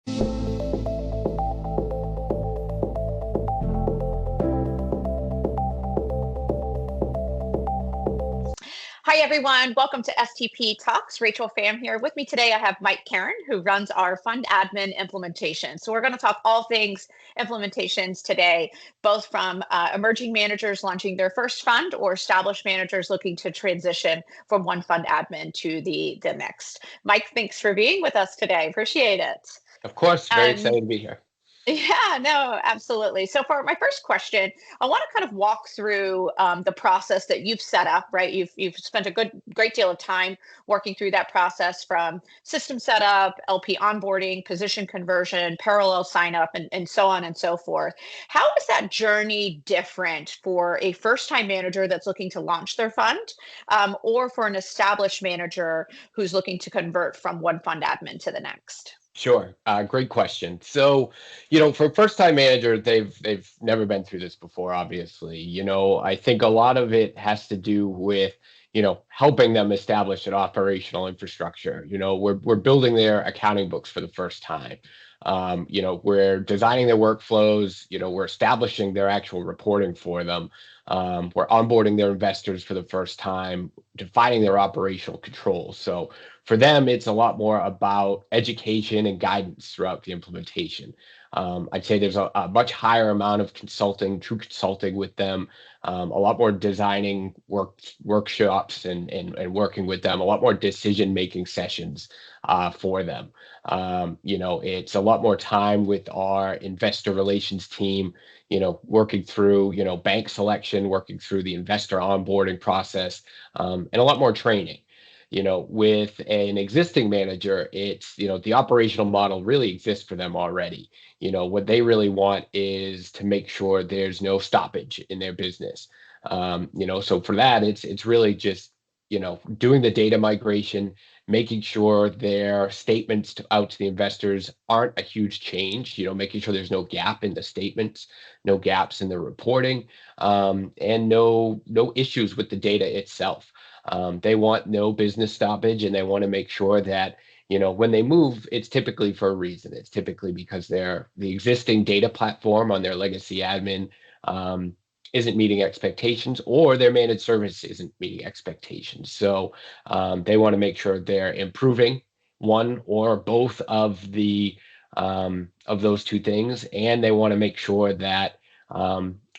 Hi, everyone. Welcome to STP Talks. Rachel Pham here. With me today, I have Mike Karen, who runs our fund admin implementation. So we're going to talk all things implementations today, both from emerging managers launching their first fund or established managers looking to transition from one fund admin to the next. Mike, thanks for being with us today. Appreciate it. Of course, very Um, excited to be here. yeah, no, absolutely. So for my first question, I want to kind of walk through the process that you've set up, right? You've spent a great deal of time working through that process from system setup, LP onboarding, position conversion, parallel sign up, and so on and so forth. How is that journey different for a first-time manager that's looking to launch their fund, or for an established manager who's looking to convert from one fund admin to the next? Sure, great question. So, for first-time manager, they've never been through this before. Obviously, I think a lot of it has to do with helping them establish an operational infrastructure. We're building their accounting books for the first time. We're designing their workflows. We're establishing their actual reporting for them. We're onboarding their investors for the first time, defining their operational controls. So for them, it's a lot more about education and guidance throughout the implementation. I'd say there's a much higher amount of true consulting with them, a lot more designing workshops and working with them, a lot more decision-making sessions for them. It's a lot more time with our investor relations team, working through, bank selection, working through the investor onboarding process, and a lot more training. With an existing manager, it's, the operational model really exists for them already. What they really want is to make sure there's no stoppage in their business. So for that, it's really just, doing the data migration, making sure their statements out to the investors aren't a huge change, making sure there's no gap in the statements, no gaps in the reporting, and no issues with the data itself. They want no business stoppage, and they want to make sure that, when they move, it's typically for a reason. It's typically because the existing data platform on their legacy admin isn't meeting expectations, or their managed service isn't meeting expectations. So they want to make sure they're improving one or both of those two things, and they want to make sure that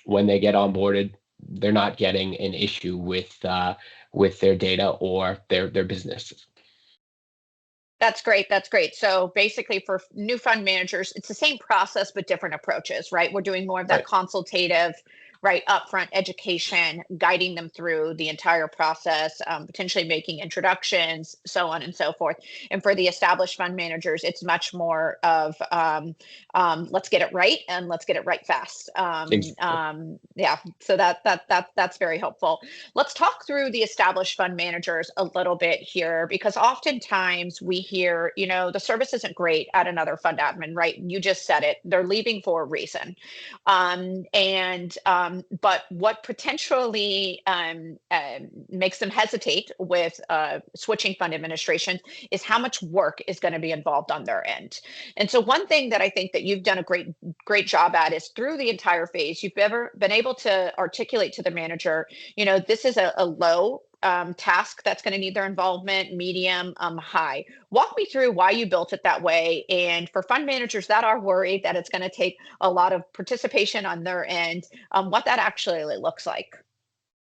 when they get onboarded, they're not getting an issue with their data or their businesses. That's great. That's great. So basically, for new fund managers, it's the same process but different approaches, right? We're doing more of that Right. consultative, right, upfront education, guiding them through the entire process, potentially making introductions, so on and so forth. And for the established fund managers, it's much more of let's get it right and let's get it right fast. Exactly. Yeah. So that's very helpful. Let's talk through the established fund managers a little bit here, because oftentimes we hear, the service isn't great at another fund admin, right? You just said it. They're leaving for a reason. But what potentially makes them hesitate with switching fund administration is how much work is going to be involved on their end. And so one thing that I think that you've done a great job at is through the entire phase, you've ever been able to articulate to the manager, this is a low task that's going to need their involvement, medium, high. Walk me through why you built it that way. And for fund managers that are worried that it's going to take a lot of participation on their end, what that actually looks like.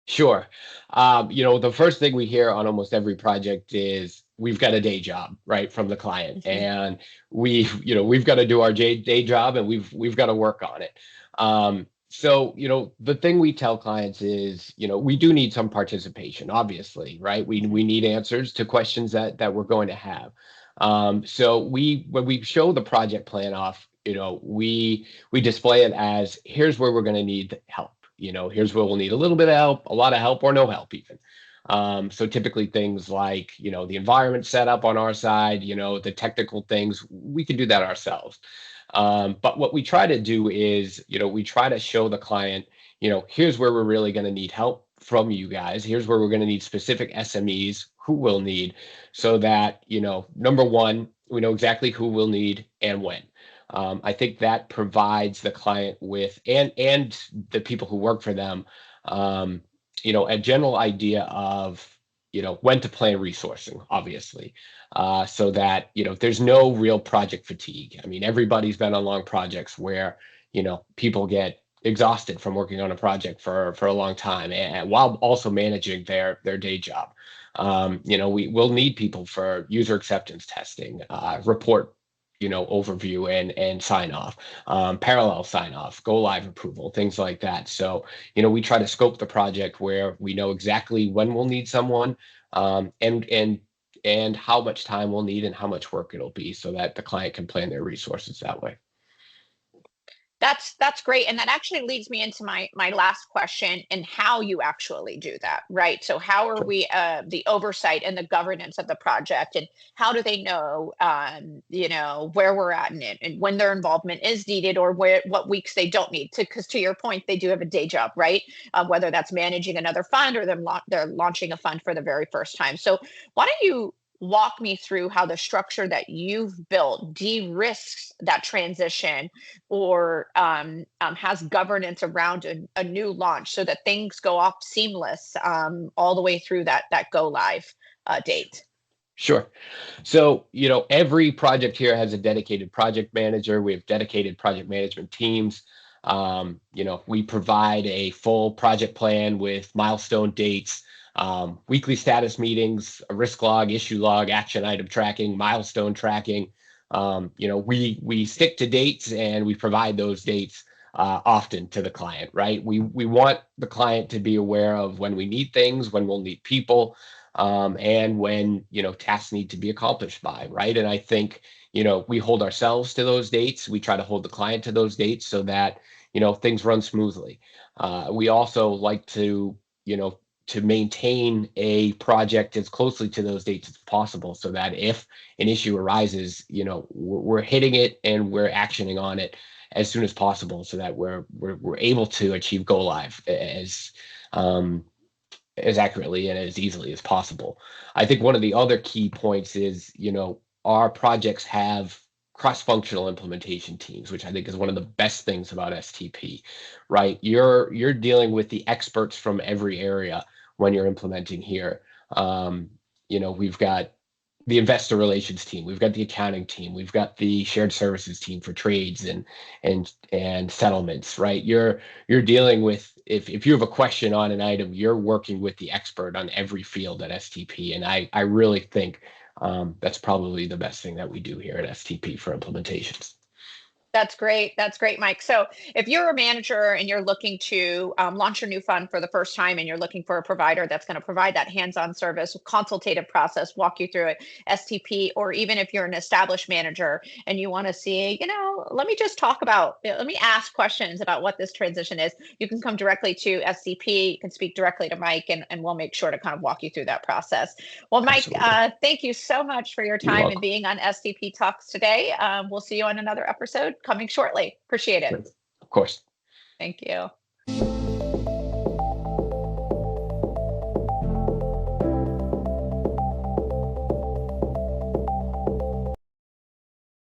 Sure. The first thing we hear on almost every project is we've got a day job, right, from the client, Mhm. and we've got to do our day job, and we've got to work on it. So, the thing we tell clients is, we do need some participation, obviously, right? We need answers to questions that we're going to have. So when we show the project plan off, we display it as, here's where we're going to need help. Here's where we'll need a little bit of help, a lot of help, or no help even. So typically things like, the environment setup on our side, the technical things, we can do that ourselves. But what we try to do is, we try to show the client, here's where we're really going to need help from you guys. Here's where we're going to need specific SMEs who will need, so that, number one, We know exactly who we'll need and when. I think that provides the client with and the people who work for them, um, a general idea of when to plan resourcing, obviously, so that there's no real project fatigue. I mean, everybody's been on long projects where people get exhausted from working on a project for a long time, and while also managing their day job. We will need people for user acceptance testing, report overview and sign off, parallel sign off, go live approval, things like that. So we try to scope the project where we know exactly when we'll need someone, and how much time we'll need and how much work it'll be, so that the client can plan their resources that way. That's great, and that actually leads me into my last question, and how you actually do that, right? So how are Sure. we the oversight and the governance of the project, and how do they know, where we're at in it, and when their involvement is needed, or what weeks they don't need to? Because to your point, they do have a day job, right? Whether that's managing another fund, or they're launching a fund for the very first time. So why don't you walk me through how the structure that you've built de-risks that transition, or has governance around a new launch, so that things go off seamless, all the way through that go live date. Sure. So, every project here has a dedicated project manager. We have dedicated project management teams. We provide a full project plan with milestone dates, weekly status meetings, a risk log, issue log, action item tracking, milestone tracking. We stick to dates, and we provide those dates often to the client, right? We want the client to be aware of when we need things, when we'll need people, and when tasks need to be accomplished by, right? And I think we hold ourselves to those dates. We try to hold the client to those dates, so that things run smoothly. We also like to maintain a project as closely to those dates as possible, so that if an issue arises, we're hitting it and we're actioning on it as soon as possible, so that we're able to achieve go live um, as accurately and as easily as possible. I think one of the other key points is, our projects have cross-functional implementation teams, which I think is one of the best things about STP, right? You're dealing with the experts from every area when you're implementing here. We've got the investor relations team, we've got the accounting team, we've got the shared services team for trades and settlements, right? You're dealing with, if you have a question on an item, you're working with the expert on every field at STP. And I really think that's probably the best thing that we do here at STP for implementations. That's great. That's great, Mike. So, if you're a manager and you're looking to launch a new fund for the first time, and you're looking for a provider that's going to provide that hands-on service, consultative process, walk you through it, STP, or even if you're an established manager and you want to see, let me just talk about, let me ask questions about what this transition is, you can come directly to STP. You can speak directly to Mike, and we'll make sure to kind of walk you through that process. Well, Mike, Absolutely. thank you so much for your You're time and welcome. being on STP Talks today. We'll see you on another episode coming shortly. Appreciate it. Of course. Thank you.